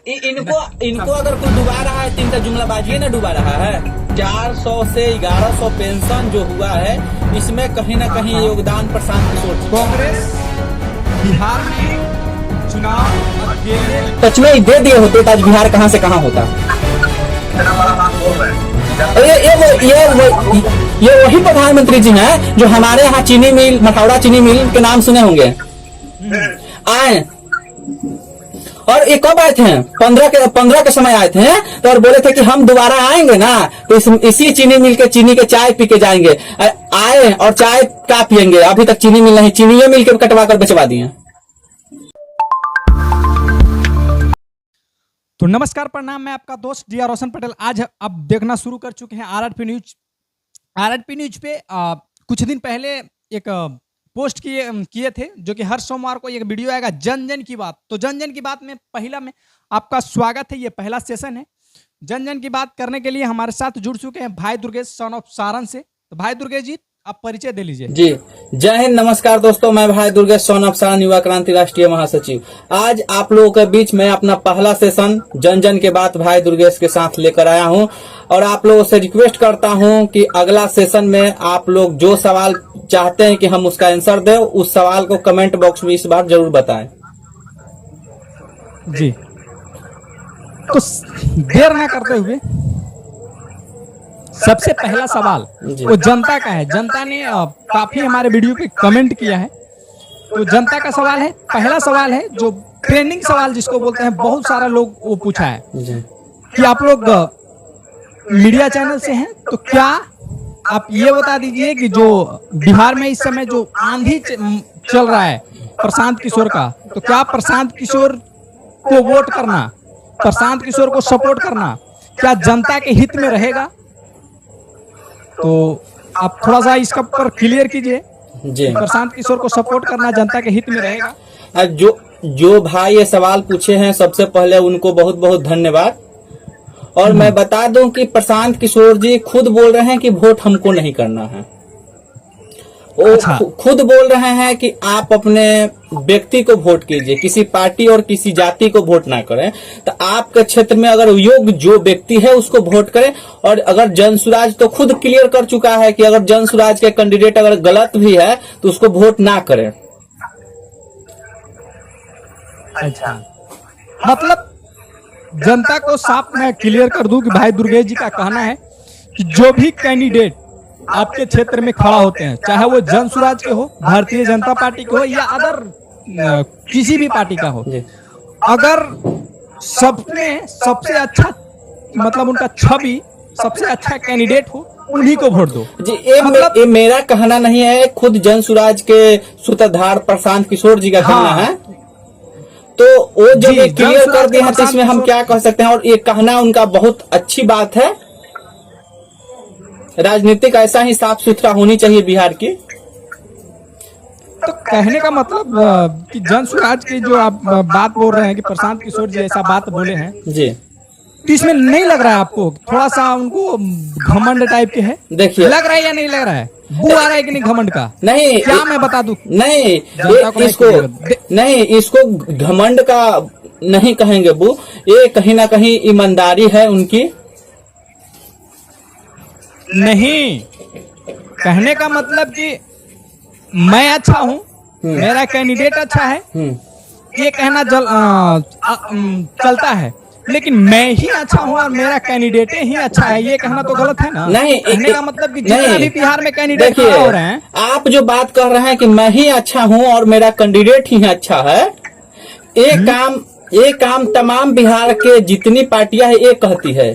इनको अगर कोई डुबा रहा है तो इनका जुमलाबाजी ना डुबा रहा है। 400 से 1100 पेंशन जो हुआ है इसमें कहीं ना कहीं योगदान प्रशांत किशोर। कांग्रेस बिहार में चुनाव अकेले सच में दे दिए होते तो आज बिहार कहां से कहां होता। ये वही प्रधानमंत्री जी हैं जो हमारे यहाँ चीनी मिल, मठौड़ा चीनी मिल के नाम सुने होंगे। आए और ये कब आए थे? 15 के समय आए थे तो और बोले थे कि हम दोबारा आएंगे ना तो इसी चीनी मिल के चीनी के चाय पी के जाएंगे। आए और चाय क्या पियेंगे? अभी तक चीनी मिल नहीं, चीनी मिल के कटवा कर बेचवा दिए। तो नमस्कार, प्रणाम। मैं आपका दोस्त डी आर रोशन पटेल। आज अब देखना शुरू कर चुके हैं आरआरपी न्यूज पे कुछ दिन पहले एक पोस्ट किए थे जो कि हर सोमवार को एक वीडियो आएगा जन जन की बात। तो जन जन की बात में पहला में आपका स्वागत है। ये पहला सेशन है। जन जन की बात करने के लिए हमारे साथ जुड़ चुके हैं भाई दुर्गेश सन ऑफ सारण से। तो भाई दुर्गेश जी, आप परिचय दे लीजिए। जी, जय हिंद, नमस्कार दोस्तों। मैं भाई दुर्गेश सन ऑफ सारण, युवा क्रांति राष्ट्रीय महासचिव। आज आप लोगों के बीच में अपना पहला सेशन जन जन के बात भाई दुर्गेश के साथ लेकर आया हूं और आप लोगों से रिक्वेस्ट करता हूं कि अगला सेशन में आप लोग जो सवाल चाहते हैं कि हम उसका आंसर दें, उस सवाल को कमेंट बॉक्स में इस बार जरूर बताएं। जी, तो देर ना करते हुए सबसे पहला सवाल वो जनता का है। जनता ने काफी हमारे वीडियो पे कमेंट किया है, तो जनता का सवाल है। पहला सवाल है जो ट्रेंडिंग सवाल जिसको बोलते हैं, बहुत सारा लोग वो पूछा है कि आप लोग मीडिया चैनल से हैं तो क्या आप ये बता दीजिए कि जो बिहार में इस समय जो आंधी चल रहा है प्रशांत किशोर का, तो क्या प्रशांत किशोर को वोट करना, प्रशांत किशोर को सपोर्ट करना क्या जनता के हित में रहेगा? तो आप थोड़ा सा इसका पर क्लियर कीजिए। जी, प्रशांत किशोर को सपोर्ट करना जनता के हित में रहेगा? जो भाई ये सवाल पूछे हैं, सबसे पहले उनको बहुत बहुत धन्यवाद। और मैं बता दूं कि प्रशांत किशोर जी खुद बोल रहे हैं कि वोट हमको नहीं करना है। वो खुद बोल रहे हैं कि आप अपने व्यक्ति को वोट कीजिए, किसी पार्टी और किसी जाति को वोट ना करें। तो आपके क्षेत्र में अगर योग्य जो व्यक्ति है उसको वोट करें। और अगर जनसुराज तो खुद क्लियर कर चुका है कि अगर जनसुराज के कैंडिडेट अगर गलत भी है तो उसको वोट ना करें। अच्छा, मतलब जनता को साफ मैं क्लियर कर दूं कि भाई दुर्गेश जी का कहना है कि जो भी कैंडिडेट आपके क्षेत्र में खड़ा होते हैं, चाहे वो जनसुराज के हो, भारतीय जनता पार्टी के हो या अदर किसी भी पार्टी का हो, अगर सबने सबसे अच्छा मतलब उनका छवि सबसे अच्छा कैंडिडेट हो, उन्हीं को वोट दो। जी, ये मेरा कहना नहीं है, खुद जनसुराज के सूत्रधार प्रशांत किशोर जी का कहना है। तो वो जब क्लियर कर दिए हैं तो इसमें हम क्या कह सकते हैं। और ये कहना उनका बहुत अच्छी बात है। राजनीतिक ऐसा ही साफ सुथरा होनी चाहिए बिहार की। तो कहने का मतलब कि जनसुराज की जो आप बात बोल रहे हैं कि प्रशांत किशोर जी ऐसा बात बोले हैं जी, तो इसमें नहीं लग रहा है आपको थोड़ा सा उनको घमंड टाइप के है? देखिए, लग रहा है या नहीं लग रहा है? बू आ रहा है कि नहीं घमंड का? नहीं, क्या मैं बता दूं? नहीं, इसको घमंड का नहीं कहेंगे बू, ये कहीं ना कहीं ईमानदारी है उनकी। नहीं, कहने का मतलब कि मैं अच्छा हूँ, मेरा कैंडिडेट अच्छा है, ये कहना चलता है, लेकिन मैं ही अच्छा हूँ और मेरा कैंडिडेट ही अच्छा है, ये कहना तो गलत है ना? नहीं, कहने का मतलब कि जितना भी बिहार में कैंडिडेट हो रहे हैं, आप जो बात कर रहे हैं कि मैं ही अच्छा हूँ और मेरा कैंडिडेट ही अच्छा है, ये काम तमाम बिहार के जितनी पार्टियां है ये कहती है।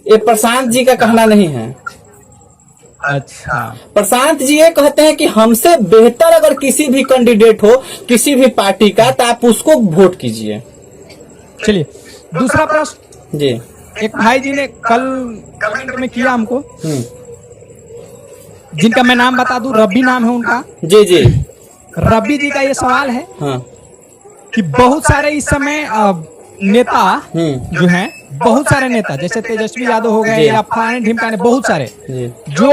ये प्रशांत जी का कहना नहीं है। अच्छा, प्रशांत जी ये कहते हैं कि हमसे बेहतर अगर किसी भी कैंडिडेट हो किसी भी पार्टी का तो आप उसको वोट कीजिए। चलिए, दूसरा प्रश्न जी, एक भाई जी ने कल कमेंट में किया हमको, जिनका मैं नाम बता दूं, रवि नाम है उनका। जी जी, रवि जी का ये सवाल है कि बहुत सारे इस समय नेता जो हैं, बहुत सारे नेता जैसे तेजस्वी यादव हो गए या फलाने ढिमकाने, बहुत सारे जो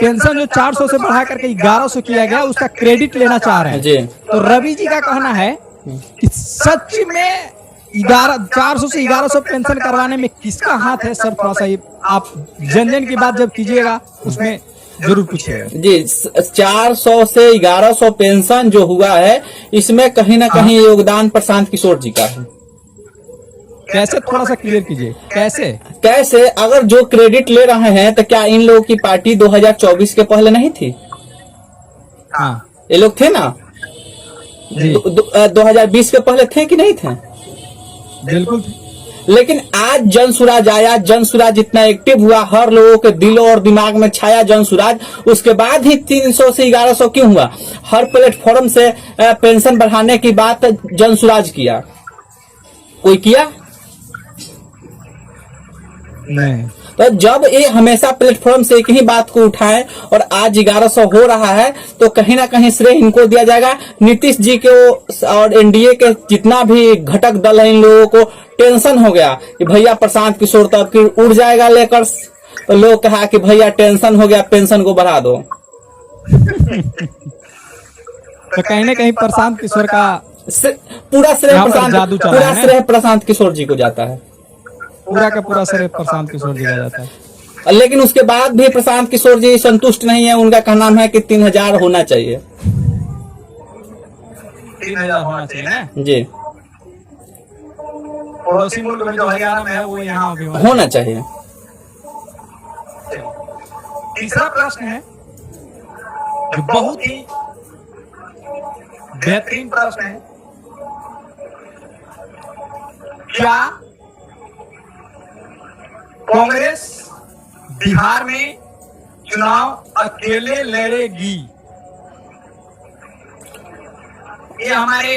पेंशन जो 400 से बढ़ा करके 1100 किया गया उसका क्रेडिट लेना चाह रहे हैं। तो रवि जी का कहना है कि सच में 400 से 1100 पेंशन करवाने में किसका हाथ है सर? थोड़ा सा ये आप जन जन की बात जब कीजिएगा उसमें जरूर पूछिएगा। जी, 400 से 1100 पेंशन जो हुआ है, इसमें कहीं ना कहीं योगदान प्रशांत किशोर जी का है। कैसे, थोड़ा सा क्लियर कीजिए, कैसे? अगर जो क्रेडिट ले रहे हैं तो क्या इन लोगों की पार्टी 2024 के पहले नहीं थी? हाँ, ये लोग थे ना? जी 2020 के पहले थे कि नहीं थे? बिल्कुल। लेकिन आज जन सुराज आया, जन सुराज इतना एक्टिव हुआ, हर लोगों के दिलों और दिमाग में छाया जन सुराज, उसके बाद ही 300 से 1100 क्यों हुआ? हर प्लेटफॉर्म से पेंशन बढ़ाने की बात जन सुराज किया, कोई किया नहीं। तो जब ये हमेशा प्लेटफॉर्म से एक ही बात को उठाएं और आज 1100 हो रहा है, तो कहीं ना कहीं श्रेय इनको दिया जाएगा। नीतीश जी के और एनडीए के जितना भी घटक दल है, इन लोगों को टेंशन हो गया कि भैया प्रशांत किशोर तब की उड़ जाएगा लेकर, तो लोग कहा कि भैया टेंशन हो गया, पेंशन को बढ़ा दो। तो कहीं ना कहीं प्रशांत किशोर का पूरा श्रेय प्रशांत किशोर जी को जाता है, पूरा का पूरा श्रेय प्रशांत किशोर जी का जाता है। लेकिन उसके बाद भी प्रशांत किशोर जी संतुष्ट नहीं है। उनका कहना है कि 3000 होना चाहिए। 3000 होना चाहिए ना जी, पड़ोसी मुल्क में जो हरियाणा में है वो यहाँ भी होना चाहिए। तीसरा प्रश्न है जो बहुत ही बेहतरीन प्रश्न है, क्या कांग्रेस बिहार में चुनाव अकेले लड़ेगी? ये हमारे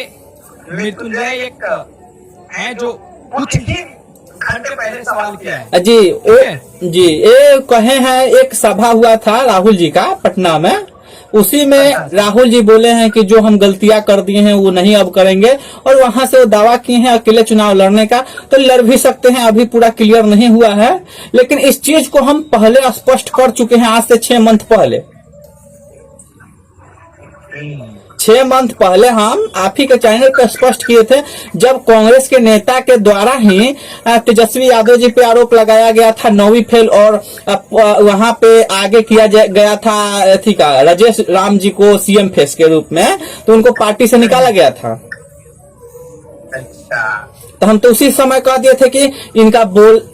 मृत्युंजय एक हैं जो कुछ ही घंटे पहले सवाल किया है। जी, ये कहे हैं, एक सभा हुआ था राहुल जी का पटना में, उसी में राहुल जी बोले हैं कि जो हम गलतियां कर दिए हैं वो नहीं अब करेंगे, और वहां से वो दावा किए हैं अकेले चुनाव लड़ने का। तो लड़ भी सकते हैं, अभी पूरा क्लियर नहीं हुआ है, लेकिन इस चीज को हम पहले स्पष्ट कर चुके हैं, आज से 6 मंथ पहले। 6 मंथ पहले हम आप ही के चैनल पर स्पष्ट किए थे, जब कांग्रेस के नेता के द्वारा ही तेजस्वी यादव जी पे आरोप लगाया गया था 9वीं फेल, और वहां पे आगे किया गया था अथी का राजेश राम जी को सीएम फेस के रूप में, तो उनको पार्टी से निकाला गया था। अच्छा, तो हम तो उसी समय कह दिए थे कि इनका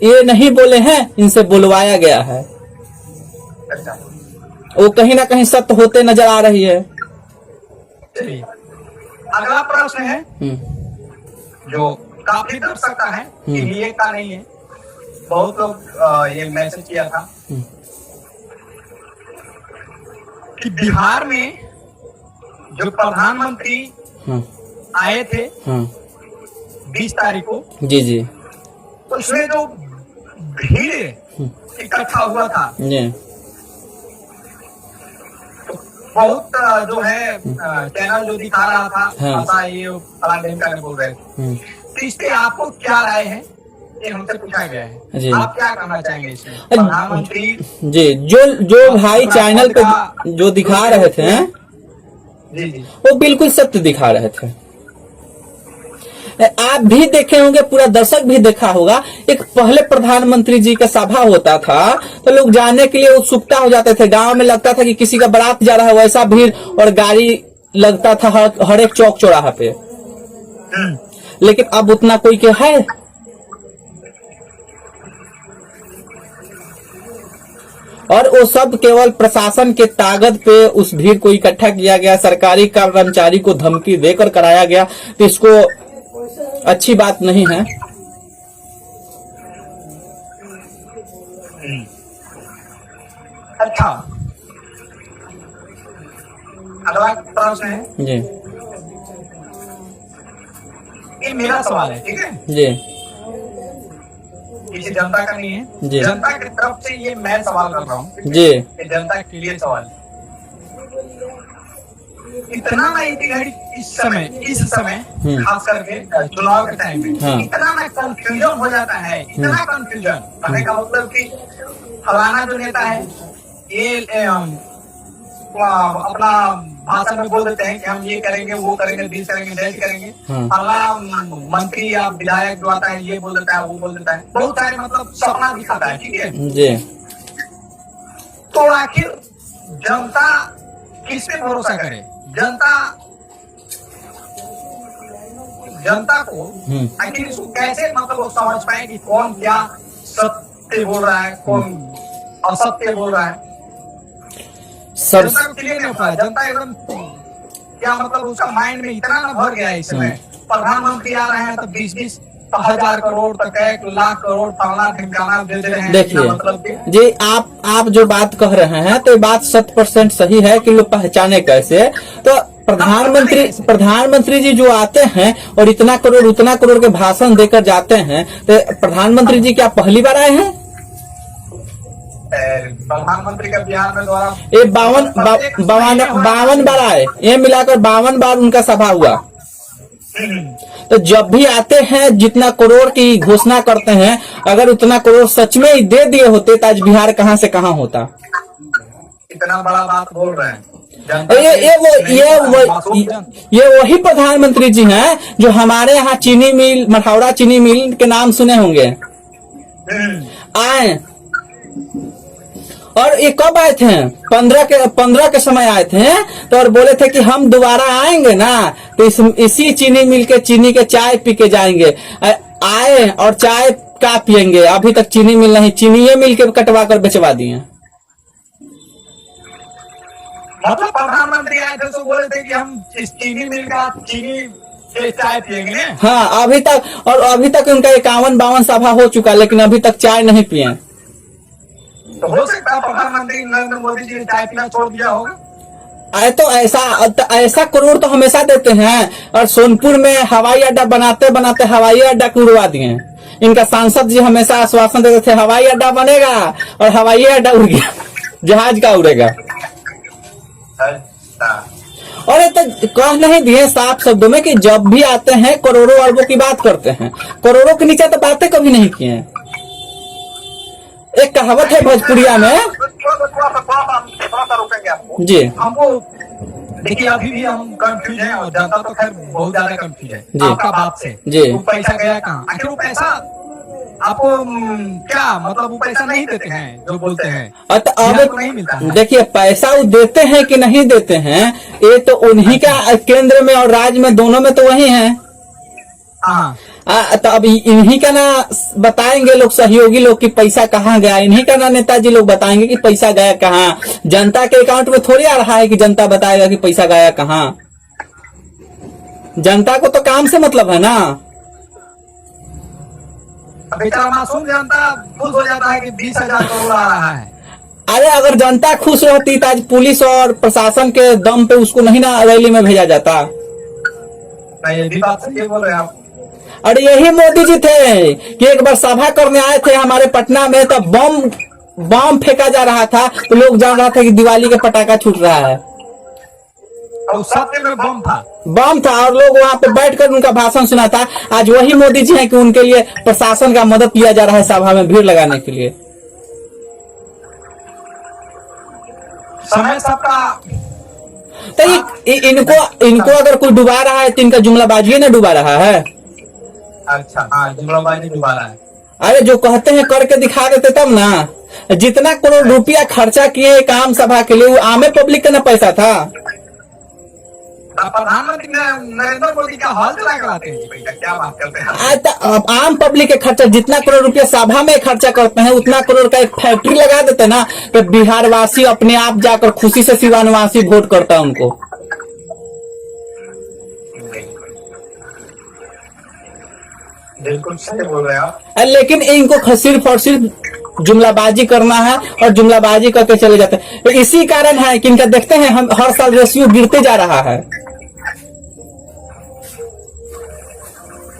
ये नहीं बोले हैं, इनसे बुलवाया गया है। अच्छा, वो कहीं ना कहीं सत्य होते नजर आ रही है। अगला प्रश्न है जो काफी दर्शक का है, ये का नहीं है, बहुत लोग ये मैसेज किया था कि बिहार में जो प्रधानमंत्री आए थे 20 तारीख को, जी, उसमें जो भीड़ इकट्ठा हुआ था, बहुत जो है चैनल जो दिखा रहा था, पता ये का बोल रहे थे, तो इस पे आपको क्या राय है? ये हमसे पूछा गया है, आप क्या करना चाहेंगे इसमें? प्रधानमंत्री जी, जो भाई चैनल पे जो दिखा रहे थे जी, वो बिल्कुल सत्य दिखा रहे थे। आप भी देखे होंगे, पूरा दर्शक भी देखा होगा, एक पहले प्रधानमंत्री जी का सभा होता था तो लोग जाने के लिए उत्सुकता हो जाते थे। गांव में लगता था कि किसी का बारात जा रहा है, वैसा भीड़ और गाड़ी लगता था हर एक चौक चौराहा पे। लेकिन अब उतना कोई के है? और वो सब केवल प्रशासन के ताकत पे उस भीड़ को इकट्ठा किया गया, सरकारी कर्मचारी को धमकी देकर कराया गया, तो इसको अच्छी बात नहीं है। अच्छा, अगला प्रश्न है जी, ये मेरा सवाल है, ठीक है जी, किसी जनता का नहीं है, जी, जनता की तरफ से ये मैं सवाल कर रहा हूँ जी, ये जनता के लिए सवाल है। इतना ना इस समय खास करके चुनाव के टाइम में इतना ना कंफ्यूजन हो जाता है, इतना कंफ्यूजन कहने का मतलब कि फलाना जो नेता है ये अपना भाषण में बोल देते हैं कि हम ये करेंगे, वो करेंगे, दिस करेंगे, दैट करेंगे। अगला मंत्री या विधायक जो आता है ये बोल देता है, वो बोल देता है, बहुत सारे मतलब सपना दिखाता है, ठीक है जी। तो आखिर जनता किस पे भरोसा करे? जनता को आखिर इसको कैसे मतलब वो समझ पाए कि कौन क्या सत्य बोल रहा है, कौन असत्य बोल रहा है? जनता को क्लियर नहीं हो पाया। जनता एकदम क्या मतलब उसका माइंड में इतना ना भर गया है इस समय। प्रधानमंत्री आ रहे हैं तो 20-20 हजार करोड़ तक 1 लाख करोड़ फलाना ढिमकाना दे दे रहे हैं। देखिए मतलब जी, आप जो बात कह रहे हैं तो ये बात 100% सही है कि लोग पहचाने कैसे। तो प्रधानमंत्री जी जो आते हैं और इतना करोड़ के भाषण देकर जाते हैं, तो प्रधानमंत्री जी क्या पहली बार आए हैं? प्रधानमंत्री का बिहार में द्वारा ये 52 बार आए, ये मिलाकर 52 बार उनका सभा हुआ। तो जब भी आते हैं जितना करोड़ की घोषणा करते हैं, अगर उतना करोड़ सच में ही दे दिए होते तो आज बिहार कहां से कहां होता। इतना बड़ा बात बोल रहे हैं। ये वही प्रधानमंत्री जी हैं जो हमारे यहाँ चीनी मिल, मठौरा चीनी मिल के नाम सुने होंगे, आए। और ये कब आए थे? 15 के समय आए थे। तो और बोले थे कि हम दोबारा आएंगे ना तो इसी चीनी मिल के चीनी के चाय पी के जाएंगे। आए और चाय का पियेंगे। अभी तक चीनी मिल नहीं, चीनी मिल के कटवा कर बेचवा दिए। मतलब प्रधानमंत्री आए थे तो बोले थे कि हम इस चीनी मिल का चीनी से चाय पियेंगे। हाँ, अभी तक उनका 51-52 सभा हो चुका, लेकिन अभी तक चाय नहीं पिए। तो हो सकता है प्रधानमंत्री नरेंद्र मोदी जी ने चाय पीना छोड़ दिया होगा। तो ऐसा करोड़ तो हमेशा देते हैं। और सोनपुर में हवाई अड्डा बनाते हवाई अड्डा को उड़वा दिए। इनका सांसद जी हमेशा आश्वासन देते थे हवाई अड्डा बनेगा, और हवाई अड्डा उड़ गया, जहाज का उड़ेगा। और ये तो कह नहीं दिए साफ शब्दों में कि जब भी आते हैं करोड़ों अरबों की बात करते हैं, करोड़ों के नीचे तो बातें कभी नहीं किए हैं। एक कहावत है भोजपुरिया में। थोड़ा सा रुकेंगे आपको जी। हमको देखिए अभी भी हम कंफ्यूज हैं और जनता तो खैर बहुत ज्यादा कंफ्यूज है जी। आपका बात से। जी। वो पैसा गया कहाँ? आखिर वो पैसा आपको क्या मतलब वो पैसा नहीं देते हैं जो बोलते हैं, अब नहीं मिलता है। देखिए पैसा वो देते हैं कि नहीं देते हैं, ये तो उन्हीं का केंद्र में और राज्य में दोनों में तो वही है। तो अब इन्हीं का ना बताएंगे लोग, सहयोगी लोग, कि पैसा कहाँ गया। इन्हीं का ना नेताजी लोग बताएंगे कि पैसा गया कहाँ। जनता के अकाउंट में थोड़ी आ रहा है कि जनता बताएगा कि पैसा गया कहाँ। जनता को तो काम से मतलब है ना। बेचारा मासूम जनता खुश हो जाता है कि 20,000 करोड़ आ रहा है। अरे अगर जनता खुश रहती तो आज पुलिस और प्रशासन के दम पे उसको नहीं ना रैली में भेजा जाता। ये भी बात सही बोल रहे हैं आप। अरे यही मोदी जी थे कि एक बार सभा करने आए थे हमारे पटना में, तब बम फेंका जा रहा था तो लोग जान रहा था कि दिवाली के पटाखा छूट रहा है। और सत्य में बम था और लोग वहां पे बैठकर उनका भाषण सुना था। आज वही मोदी जी हैं कि उनके लिए प्रशासन का मदद किया जा रहा है सभा में भीड़ लगाने के लिए। समय सबका। तो इनको अगर कोई डुबा रहा है तो इनका जुमलाबाजी ने डुबा रहा है। अच्छा, हाँ, जुमलाबाजी डुबा रहा है। अरे जो कहते हैं करके दिखा देते तब ना। जितना करोड़ रुपया खर्चा किए एक आम सभा के लिए, वो आम पब्लिक का ना पैसा था। प्रधानमंत्री नरेंद्र मोदी का हाल चला कराते हैं पैसा, क्या बात करते हैं। आम पब्लिक के खर्चा जितना करोड़ रुपया सभा में खर्चा करते हैं उतना करोड़ का एक फैक्ट्री लगा देते ना, तो बिहार वासी अपने आप जाकर खुशी से सिवानवासी वोट करता है उनको। बिल्कुल सही बोल रहे हैं आप। लेकिन इनको सिर्फ और सिर्फ जुमलाबाजी करना है और जुमलाबाजी करके चले जाते हैं। तो इसी कारण है कि इनका देखते हैं हम हर साल रेशियो गिरते जा रहा है।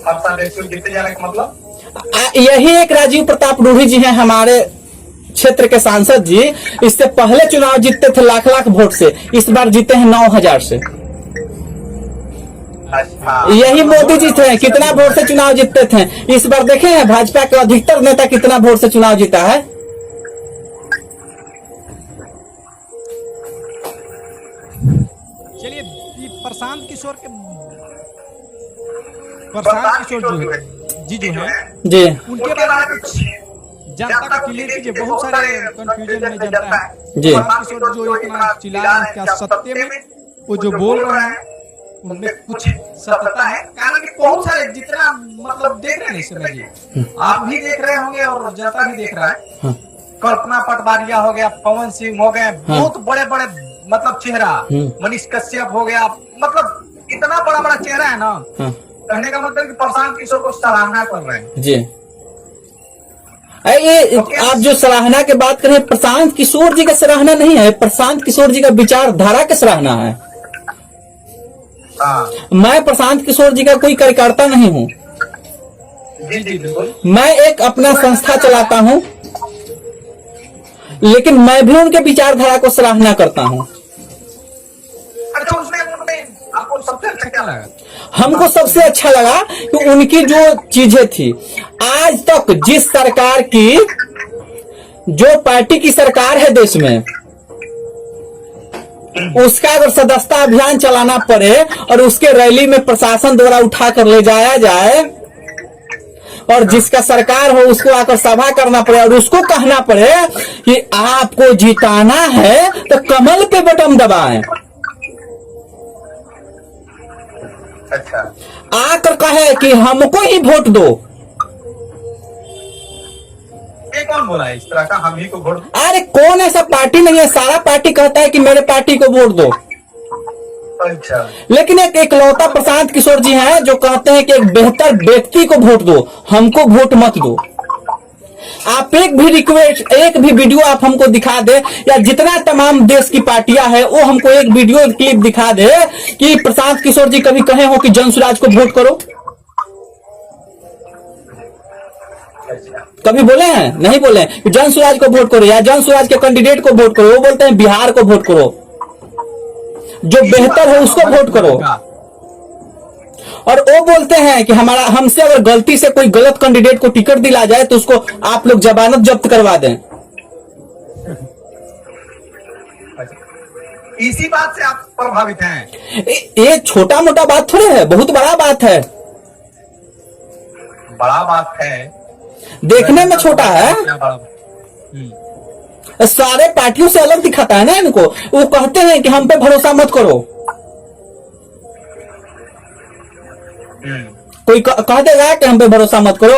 हर साल रेशियो गिरते जा रहा है मतलब यही एक राजीव प्रताप रूढ़ी जी हैं हमारे क्षेत्र के सांसद जी। इससे पहले चुनाव जीतते थे लाख वोट से, इस बार जीते हैं 9,000 से। यही मोदी जी थे, कितना वोट से चुनाव जीतते थे। इस बार देखे हैं भाजपा के अधिकतर नेता कितना वोट से चुनाव जीता है। प्रशांत किशोर जो है जी जो है जी उनके बारे में कुछ जनता को क्लियर कीजिए। बहुत सारे कंफ्यूजन में जनता है। जी। प्रशांत किशोर जो इतना चिल्ला रहे हैं, क्या सत्य में वो जो बोल रहे हैं उनमें कुछ सत्यता है? कारण कि बहुत सारे जितना मतलब देख रहे हैं इस समय जी, आप भी देख रहे होंगे और जनता भी देख रहा है। कल्पना पटवारिया हो गया, पवन सिंह हो गए, बहुत बड़े बड़े मतलब चेहरा, मनीष कश्यप हो गया, मतलब इतना बड़ा बड़ा चेहरा है ना, कहने का मतलब कि प्रशांत किशोर को सराहना कर रहे हैं जी। ये आप जो सराहना की बात करें, प्रशांत किशोर जी का सराहना नहीं है, प्रशांत किशोर जी का विचारधारा का सराहना है। मैं प्रशांत किशोर जी का कोई कार्यकर्ता नहीं हूँ। जी जी बिल्कुल। मैं एक अपना संस्था चलाता हूँ, लेकिन मैं भी उनके विचारधारा को सराहना करता हूँ। अच्छा, उसमें आपको सबसे अच्छा क्या लगा? हमको सबसे अच्छा लगा कि उनकी जो चीजें थी, आज तक जिस सरकार की, जो पार्टी की सरकार है देश में, उसका अगर सदस्यता अभियान चलाना पड़े और उसके रैली में प्रशासन द्वारा उठा कर ले जाया जाए और जिसका सरकार हो उसको आकर सभा करना पड़े और उसको कहना पड़े कि आपको जिताना है तो कमल पे बटन दबाएं, अच्छा, आकर कहे कि हमको ही वोट दो। ये कौन बोला है इस तरह का, हम ही को वोट? अरे कौन ऐसा पार्टी नहीं है, सारा पार्टी कहता है कि मेरे पार्टी को वोट दो। अच्छा, लेकिन एक इकलौता प्रशांत किशोर जी हैं जो कहते हैं कि एक बेहतर व्यक्ति को वोट दो, हमको वोट मत दो। आप एक भी रिक्वेस्ट, एक भी वीडियो आप हमको दिखा दे, या जितना तमाम देश की पार्टियां हैं वो हमको एक वीडियो क्लिप दिखा दे कि प्रशांत किशोर जी कभी कहे हो कि जन स्वराज को वोट करो। कभी बोले हैं? नहीं बोले कि जन स्वराज को वोट करो या जन स्वराज के कैंडिडेट को वोट करो। वो बोलते हैं बिहार को वोट करो, जो बेहतर है उसको वोट करो। और वो बोलते हैं कि हमारा, हमसे अगर गलती से कोई गलत कैंडिडेट को टिकट दिला जाए तो उसको आप लोग जमानत जब्त करवा दें। इसी बात से आप प्रभावित हैं? ये छोटा मोटा बात थोड़ी है, बहुत बड़ा बात है। बड़ा बात है, देखने में छोटा है, सारे पार्टियों से अलग दिखाता है ना इनको। वो कहते हैं कि हम पे भरोसा मत करो। कोई कह देगा कि हम पे भरोसा मत करो।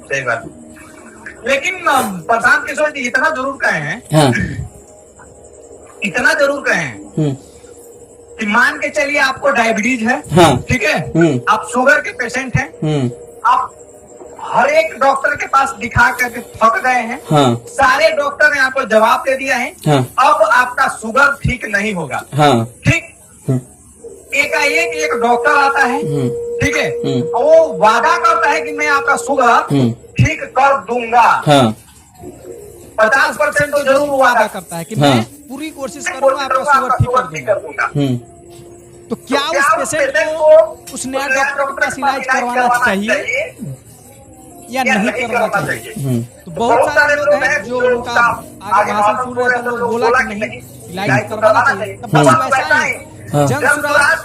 सही बात। लेकिन प्रशांत किशोर जी इतना जरूर कहे हैं, हाँ। इतना जरूर कहे हैं कि मान के चलिए आपको डायबिटीज है, हाँ। ठीक है, आप शुगर के पेशेंट हैं, आप हर एक डॉक्टर के पास दिखा करके थक गए हैं, हाँ। सारे डॉक्टर ने आपको जवाब दे दिया है, हाँ। अब आपका शुगर ठीक नहीं होगा, हाँ। ठीक, एकाएक एक डॉक्टर आता है, ठीक है, हम्म। वो वादा करता है कि मैं आपका शुगर ठीक कर दूंगा। हाँ। 50% तो जरूर वादा करता है कि हाँ। मैं पूरी कोशिश करूंगा आपका शुगर ठीक कर दूंगा। तो क्या उस पेशेंट को उस नया डॉक्टर के पास इलाज करवाना चाहिए या नहीं करवाना चाहिए? तो बहुत सारे लोग हैं जो उनका आगे भाषण सुन रहे थे, लोग बोला कि नहीं इलाज करवाना चाहिए। तब बस वैसा ही जन स्वराज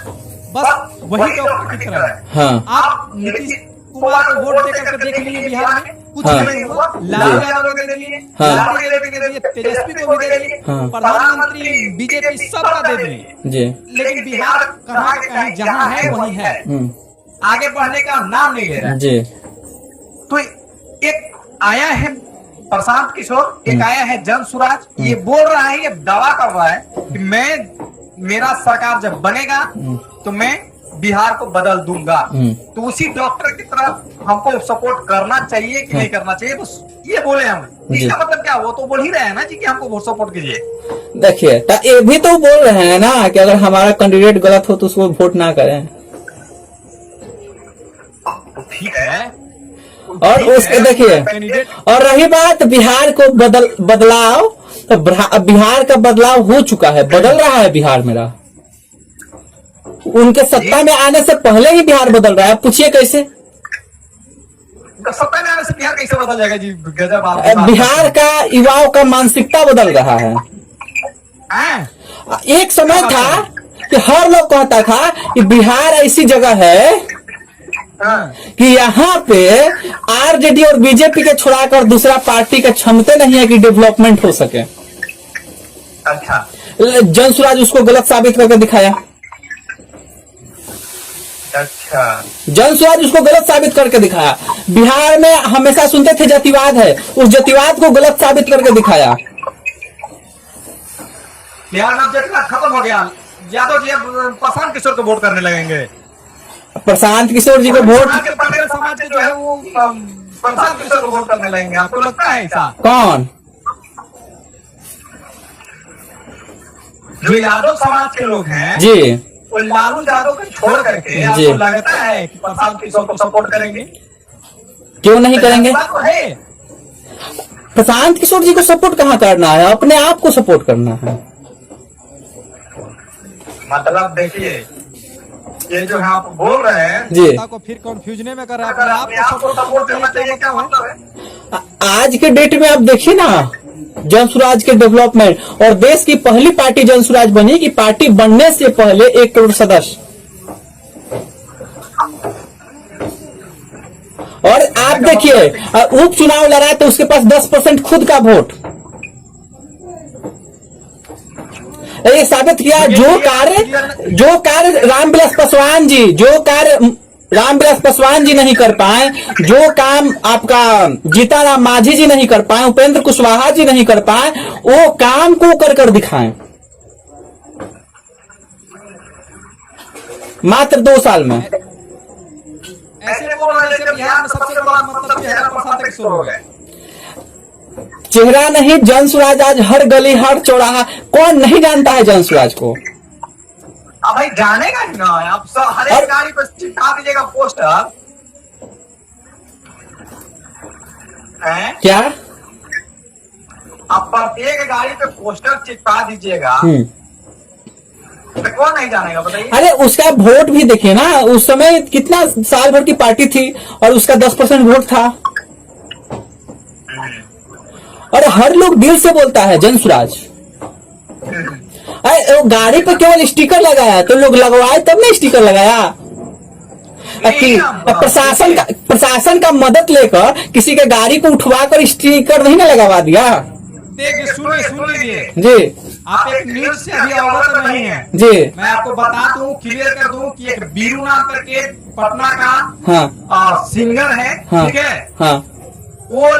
बस वही डॉक्टर की तरह है। हाँ। आप नीतीश कुमार को वोट देकर देख लीजिए, बिहार में कुछ हाँ। नहीं हुआ। लालू यादव को दे दिए, हाँ। लालू यादव को दे दिए, तेजस्वी को भी दे दिए, हाँ। प्रधानमंत्री बीजेपी सबका दे दिए। जी। लेकिन बिहार कहाँ का कहीं जहाँ है वही है, आगे बढ़ने का नाम नहीं ले रहा है। जी। तो एक आया है प्रशांत किशोर, एक आया है जन स्वराज, ये बोल रहा है, ये दावा कर रहा है कि मेरा सरकार जब बनेगा तो मैं बिहार को बदल दूंगा। तो उसी डॉक्टर की तरफ हमको सपोर्ट करना चाहिए कि नहीं करना चाहिए, बस ये बोले हम। इसका मतलब क्या, वो तो बोल ही रहे हैं ना जी कि हमको वोट सपोर्ट कीजिए। देखिए, ये भी तो बोल रहे हैं ना कि अगर हमारा कैंडिडेट गलत हो तो उसको वोट ना करें। ठीक है, और उसके देखिए, और रही बात बिहार को बदलाव, तो बिहार का बदलाव हो चुका है, बदल रहा है बिहार मेरा। उनके सत्ता में आने से पहले ही बिहार बदल रहा है। पूछिए कैसे? सत्ता में आने से बिहार कैसे बदल जाएगा जी? गजब। बिहार का युवाओं का मानसिकता बदल रहा है। हैं? एक समय था कि हर लोग कहता था कि बिहार ऐसी जगह है कि यहाँ पे आरजेडी और बीजेपी के छुड़ाकर दूसरा पार्टी का क्षमता नहीं है कि डेवलपमेंट हो सके। अच्छा जनसुराज उसको गलत साबित करके दिखाया। अच्छा जनसुराज उसको गलत साबित करके दिखाया। बिहार में हमेशा सुनते थे जातिवाद है, उस जातिवाद को गलत साबित करके दिखाया। बिहार में जातिवाद खत्म हो गया। यादव जी अब प्रशांत किशोर को वोट करने लगेंगे। प्रशांत किशोर जी को वोट, पटेल समाज के जो है वो प्रशांत किशोर को वोट करने लगेंगे। आपको लगता है ऐसा? कौन? जो यादव समाज के लोग हैं जी, वो लालू यादव को छोड़ करके आपको लगता है कि प्रशांत किशोर को सपोर्ट करेंगे? क्यों नहीं करेंगे? बात तो है। प्रशांत किशोर जी को सपोर्ट कहाँ करना है, अपने आप को सपोर्ट करना है। मतलब देखिए, ये जो है आप बोल रहे हैं जी, को फिर कंफ्यूजन में कर रहा अगर है। अपने आप को सपोर्ट करना चाहिए, क्या मतलब है? आज के डेट में आप देखिए ना जनसुराज के डेवलपमेंट, और देश की पहली पार्टी जनसुराज बनी कि पार्टी बनने से पहले 1 करोड़ सदस्य। और आप देखिए उपचुनाव लड़ा तो उसके पास 10% खुद का वोट। ये साबित किया जो कार्य रामविलास पासवान जी, जो कार्य रामविलास पासवान जी नहीं कर पाए, जो काम आपका जीताराम मांझी जी नहीं कर पाए, उपेंद्र कुशवाहा जी नहीं कर पाए, वो काम को कर दिखाएं मात्र 2 साल में। ऐसे बोल रहे हैं जैसे बिहार में सबसे बड़ा मतलब चेहरा प्रशांत किशोर हो गए। चेहरा नहीं, जनसुराज आज हर गली हर चौराहा, कौन नहीं जानता है जनसुराज को? अब भाई जानेगा ही ना। आप सब हर एक गाड़ी पर चिपका दीजिएगा पोस्टर है क्या? आप प्रत्येक गाड़ी पे पोस्टर चिपका दीजिएगा तो कौन नहीं जानेगा बताइए? अरे उसका वोट भी देखिए ना, उस समय कितना साल भर की पार्टी थी और उसका 10% वोट था। और हर लोग दिल से बोलता है जनसुराज। अरे वो गाड़ी पे केवल स्टिकर लगाया तो लोग लगवाए तब नहीं स्टिकर लगाया। प्रशासन का मदद लेकर किसी के गाड़ी को उठवा कर स्टिकर नहीं ना लगवा दिया। देखिए सुनिए जी, आप एक न्यूज से अभी अवगत नहीं है जी, मैं आपको बता दूं, क्लियर कर दूं कि एक बीरू नाम करके पटना का हाँ सिंगर है, हाँ, ठीक है, हाँ वो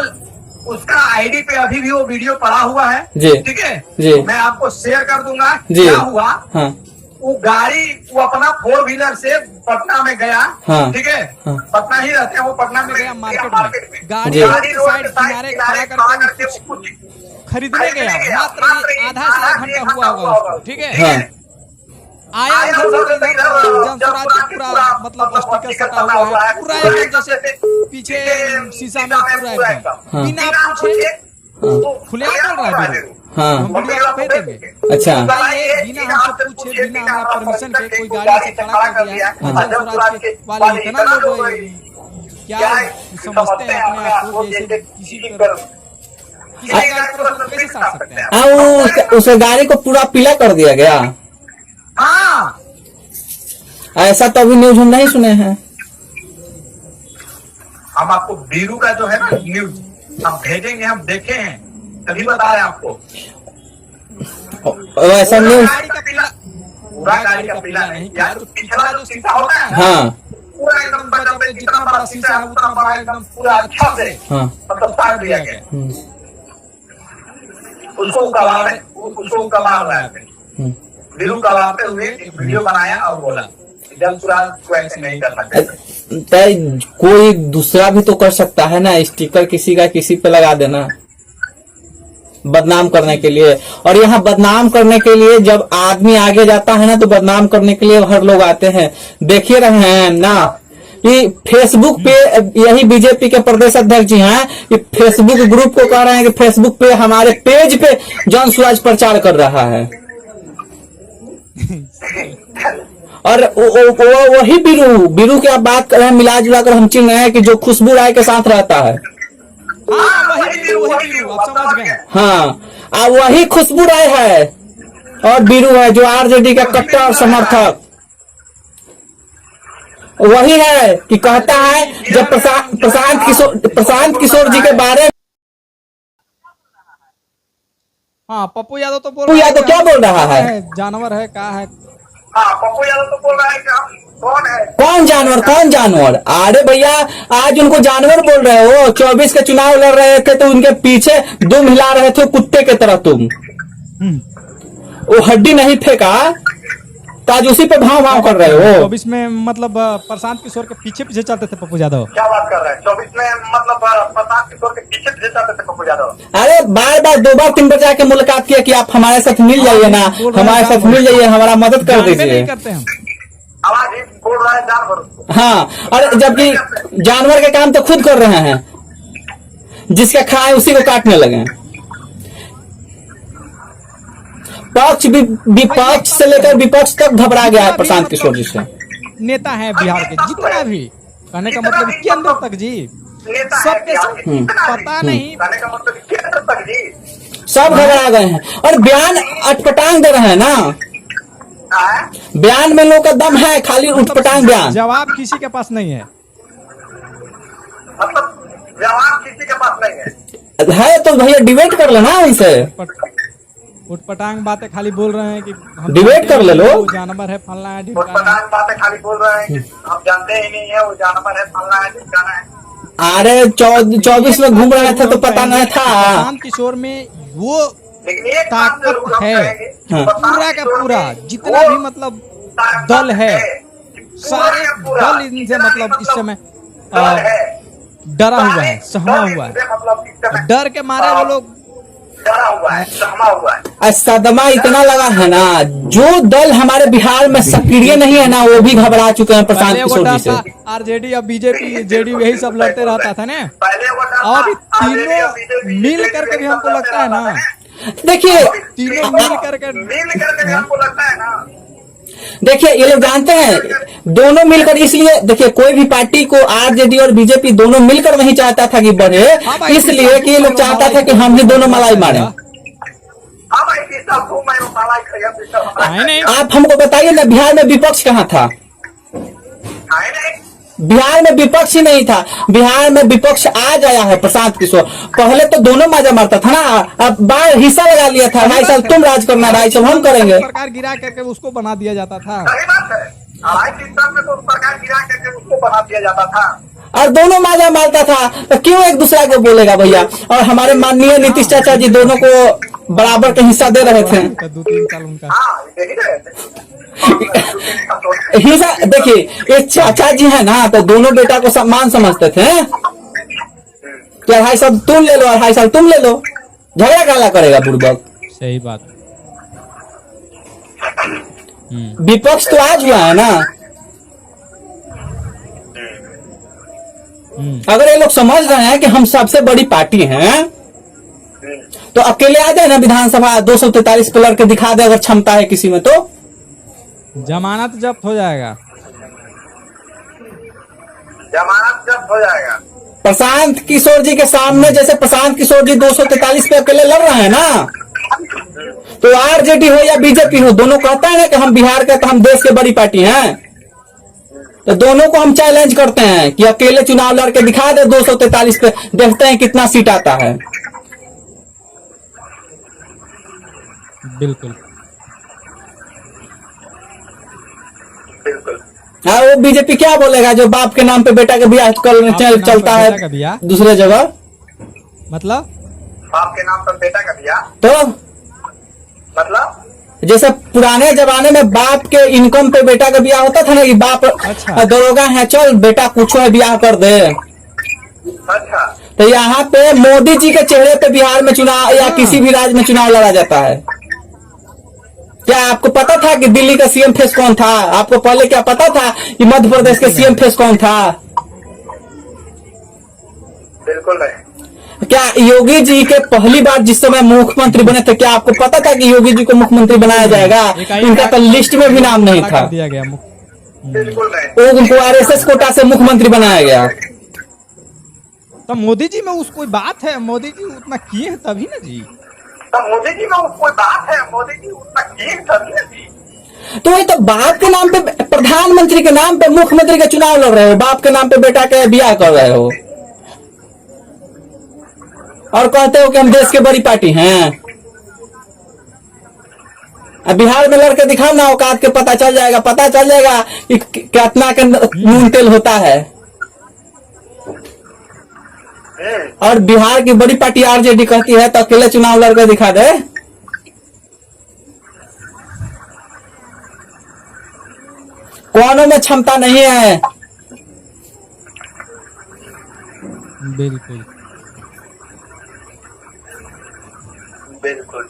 उसका आईडी पे अभी भी वो वीडियो पड़ा हुआ है, जी, ठीक है जी, मैं आपको शेयर कर दूंगा। जी, क्या हुआ, हाँ, वो गाड़ी वो अपना 4 व्हीलर से पटना में गया, हाँ, ठीक है, हाँ, पटना ही रहते हैं वो, पटना में गया मार्केट में गाड़ी रोड के साइड किनारे खड़ा करके कुछ खरीदने गया। मात्र आधा से 1 घंटा हुआ होगा उसको, ठीक है। हाँ, आया उधर जनसुराज पूरा मतलब स्टिकर सटा हुआ है, पूरा एकदम जैसे पीछे शीशा में पूरा एकदम बिना पूछे खुलेआम बोल रहा है बीरू। हाँ, हम वीडियो आपको भेज देंगे। अच्छा, ये बिना हमसे पूछे, बिना हमारे परमिशन के कोई गाड़ी से खड़ा कर दिया। जनसुराज के वाले इतना लोग क्या समझते हैं अपने आप को, जैसे किसी पर कैसे साथ सकते हैं। उस गाड़ी को पूरा पीला कर दिया गया। हाँ, ऐसा तो अभी न्यूज हम नहीं सुने हैं। हम आपको बीरू का जो है ना न्यूज हम भेजेंगे, हम देखे हैं तभी बता रहे हैं आपको। ऐसा न्यूज, पूरा गाड़ी का पीला नहीं, या तो पिछला जो शीशा होता है, हाँ, पूरा एकदम बचा, जितना बड़ा शीशा है उतना बड़ा एकदम पूरा अच्छा से हाँ, मतलब साड़ दिया गया। उसको कबाड़ रहा है, बीरू कबाड़ते हुए एक वीडियो बनाया और बोला जनसुराज को ऐसे नहीं कर सकते। कोई दूसरा भी तो कर सकता है ना, स्टिकर किसी का किसी पे लगा देना बदनाम करने के लिए। और यहाँ बदनाम करने के लिए जब आदमी आगे जाता है ना तो बदनाम करने के लिए हर लोग आते हैं। देखिए रहे हैं ना कि फेसबुक पे यही बीजेपी के प्रदेश अध्यक्ष जी हैं कि फेसबुक ग्रुप को कह रहे हैं कि फेसबुक पे हमारे पेज पे जनसुराज प्रचार कर रहा है। और वही बीरू की आप बात कर रहे हैं, मिला जुला कर हम चिन्ह रहे हैं कि जो खुशबू राय के साथ रहता है। हाँ, वही बीरू आप समझ गए। हाँ, वही खुशबू राय है। और बीरू है जो आरजेडी का कट्टर समर्थक। वही है कि कहता है जब प्रशांत किशोर जी के बारे में। हाँ, पप्पू यादव तो बोल पप्पू यादव क्या बोल रहा है? जानवर है, क्या है? हाँ, पप्पू यादव तो बोल रहा है कि हम कौन है? कौन जानवर, कौन जानवर? अरे भैया आज उनको जानवर बोल रहे हो। 24 के चुनाव लड़ रहे थे तो उनके पीछे दुम हिला रहे थे कुत्ते की तरह तुम। वो हड्डी नहीं फेंका तो आज उसी पे भाव भाव कर रहे हो। 24 में मतलब प्रशांत किशोर के पीछे पीछे चलते थे पप्पू यादव। क्या बात कर रहे हैं? 24 में मतलब प्रशांत किशोर के पीछे पीछे जाते थे पप्पू यादव। अरे बार बार 2 बार 3 बार जाके मुलाकात किया कि आप हमारे साथ मिल जाइए ना, हमारे साथ मिल जाइए, हमारा मदद कर दीजिए। नहीं करते हम, आवाज ही बोल रहा है जानवर। हाँ, और जबकि जानवर के काम तो खुद कर रहे हैं, जिसका खाए उसी को काटने लगे। पक्ष विपक्ष से लेकर विपक्ष तक घबरा गया है प्रशांत किशोर जी से। नेता है बिहार के जितना भी, कहने का मतलब केंद्र तक जी, सबके सब पता नहीं, कहने का मतलब केंद्र तक जी सब घबरा गए हैं। और बयान अटपटांग दे रहे हैं ना, बयान में लोगों का दम है, खाली उठपटांग बयान। जवाब किसी के पास नहीं है, मतलब जवाब किसी के पास नहीं है तो भैया डिबेट कर लेना इनसे। उठपटांग बातें खाली बोल रहे हैं कि हम डिबेट कर ले लो। जानवर है, फलना है, उठपटांग बातें खाली बोल रहे हैं कि हम जानते ही नहीं है वो जानवर है, फलना है, ढिमकाना है। अरे 24 में घूम रहे थे तो पता नहीं था। प्रशांत किशोर में वो लेकिन एक बात जरूर ताकत हम है, कहेंगे, पूरा का पूरा जितना भी मतलब दल है, सारे दल इनसे मतलब इस समय डरा हुआ है, सहमा हुआ है। डर के मारे वो लोग डरा हुआ है, सहमा हुआ है। सदमा इतना लगा है ना, जो दल हमारे बिहार में सक्रिय नहीं है ना वो भी घबरा चुके हैं प्रशांत किशोर जी से। आरजेडी और बीजेपी जेडीयू यही सब लड़ते रहता था ना, पहले वो डरता, और तीनों आरजेडी, मिल करके भी हमको लगता है ना, देखिए तीनों मिल करके भी हमको लगता है ना। देखिए ये लोग जानते हैं दोनों मिलकर, इसलिए देखिए कोई भी पार्टी को आरजेडी और बीजेपी दोनों मिलकर नहीं चाहता था कि बढ़े, इसलिए कि ये लोग चाहता था कि हम ही दोनों मलाई मारे। नहीं, आप हमको बताइए ना बिहार में विपक्ष कहाँ था? बिहार में विपक्ष ही नहीं था। बिहार में विपक्ष आज आया है प्रशांत किशोर। पहले तो दोनों माजा मारता था ना, अब बार हिस्सा लगा लिया था, 2.5 साल तुम राज करना, 2.5 साल हम करेंगे। सरकार गिरा करके उसको बना दिया जाता था। सही बात है, 2.5 साल में तो सरकार गिरा करके उसको बना दिया जाता था और दोनों माजा मारता था, तो क्यों एक दूसरे को बोलेगा भैया? और हमारे माननीय नीतीश चाचा जी दोनों को बराबर का हिस्सा दे रहे थे। 2-3 साल उनका यही रहे थे। हिस्सा देखिए, ये चाचा जी है ना, तो दोनों बेटा को सम्मान समझते थे कि 2.5 साल तुम ले लो, 2.5 साल तुम ले लो, झगड़ा काला करेगा बुड़बक। सही बात। विपक्ष तो आज हुआ है ना। अगर ये लोग समझ रहे हैं कि हम सबसे बड़ी पार्टी हैं तो अकेले आ जाए ना विधानसभा, 243 पे लड़के दिखा दे अगर क्षमता है किसी में, तो जमानत जब्त हो जाएगा, जमानत जब्त हो जाएगा। प्रशांत किशोर जी के सामने जैसे प्रशांत किशोर जी 243 पे अकेले लड़ रहे हैं ना, तो आरजेडी हो या बीजेपी हो, दोनों कहता है ना कि हम बिहार के, तो हम देश के बड़ी पार्टी हैं, तो दोनों को हम चैलेंज करते हैं कि अकेले चुनाव लड़के दिखा दे 243 पे, देखते हैं कितना सीट आता है। बिल्कुल बिल्कुल। हाँ, वो बीजेपी क्या बोलेगा जो बाप के नाम पे बेटा का ब्याह चलता है दूसरे जगह, मतलब बाप के नाम पर बेटा का ब्याह, तो मतलब जैसे पुराने जमाने में बाप के इनकम पे बेटा का ब्याह होता था ना, कि बाप अच्छा। दरोगा है, चल बेटा कुछ है ब्याह कर दे। अच्छा, तो यहाँ पे मोदी जी के चेहरे पे बिहार में चुनाव या किसी भी राज्य में चुनाव लड़ा जाता है। क्या आपको पता था कि दिल्ली का सीएम फेस कौन था? आपको पहले क्या पता था कि मध्य प्रदेश के सीएम फेस कौन था? बिल्कुल नहीं। क्या योगी जी के पहली बार जिस समय मुख्यमंत्री बने थे, क्या आपको पता था कि योगी जी को मुख्यमंत्री बनाया जाएगा? इनका तो लिस्ट में भी नाम नहीं था, दिया गया। बिल्कुल नहीं। वो उनको आरएसएस कोटा से मुख्यमंत्री बनाया गया। तो मोदी जी में उस कोई बात है? मोदी जी उतना किए हैं तभी ना जी। तो मोदी जी में कोई बात है, मोदी जी उतना ठीक थी ना जी। तो वही तो बाप के नाम पे, प्रधानमंत्री के नाम पे मुख्यमंत्री का चुनाव लड़ रहे हो, बाप के नाम पे बेटा के बियाह कर रहे हो और कहते हो कि हम देश के बड़ी पार्टी हैं। अब बिहार में लड़के दिखाओ ना, औकात के पता चल जाएगा कि कितना का नून तेल होता है। और बिहार की बड़ी पार्टी आरजेडी कहती है तो अकेले चुनाव लड़कर दिखा दे। कौनों में क्षमता नहीं है। बिल्कुल बिल्कुल।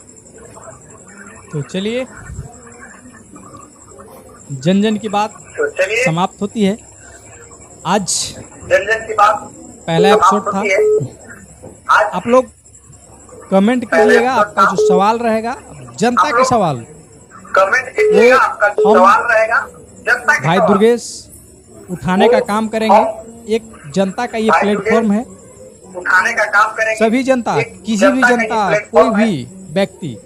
तो चलिए, जन जन की बात तो चलिए, समाप्त होती है। आज जन की बात पहला एपिसोड था। आज आप लोग कमेंट कीजिएगा, आपका जो सवाल रहेगा जनता के सवाल, कमेंट कीजिएगा, आपका जो हम सवाल रहेगा जनता के भाई सवाल। दुर्गेश उठाने का काम करेंगे। एक जनता का ये प्लेटफॉर्म है, उठाने का काम करेंगे। सभी जनता, एक किसी भी का ये जनता, कोई प्लेटफॉर्म है। भी व्यक्ति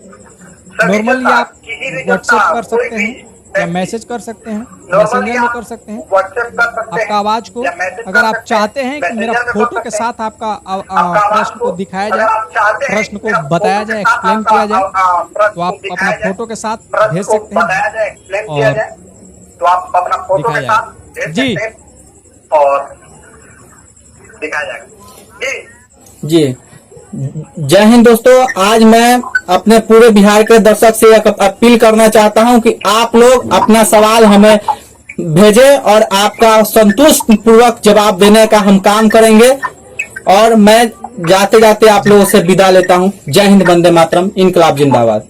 सभी नॉर्मली जनता, आप किसी भी व्हाट्सएप जनता, कर कोई सकते भी हैं या व्यक्ति, मैसेज कर सकते हैं, नॉर्मली मैसेंजर में आप कर सकते हैं व्हाट्सएप कर सकते हैं आपका आवाज को। या मैसेज अगर कर आप सकते हैं, चाहते हैं कि मेरा मैसेंजर में कर फोटो के सकते हैं। साथ आपका आपका आवाज प्रश्न को दिखाया अगर जाए, आप चाहते हैं प्रश्न कि मेरा को बताया फोटो जाए, के साथ एक्सप्लेन आपका, किया जाए, प्रश्न तो आप को अपना दिखाया जाए, फोटो के साथ प्रश्न भेज को सकते हैं बताया जाए, एक्सप्लेन किया और जाए, तो आप अपना फोटो के दिखाया साथ भेज जी। सकते हैं और दिखाया जाएगा जी, जय हिंद दोस्तों। आज मैं अपने पूरे बिहार के दर्शक से एक अपील करना चाहता हूं कि आप लोग अपना सवाल हमें भेजें और आपका संतुष्ट पूर्वक जवाब देने का हम काम करेंगे। और मैं जाते जाते आप लोगों से विदा लेता हूं। जय हिंद, वंदे मातरम, इनकलाब जिंदाबाद।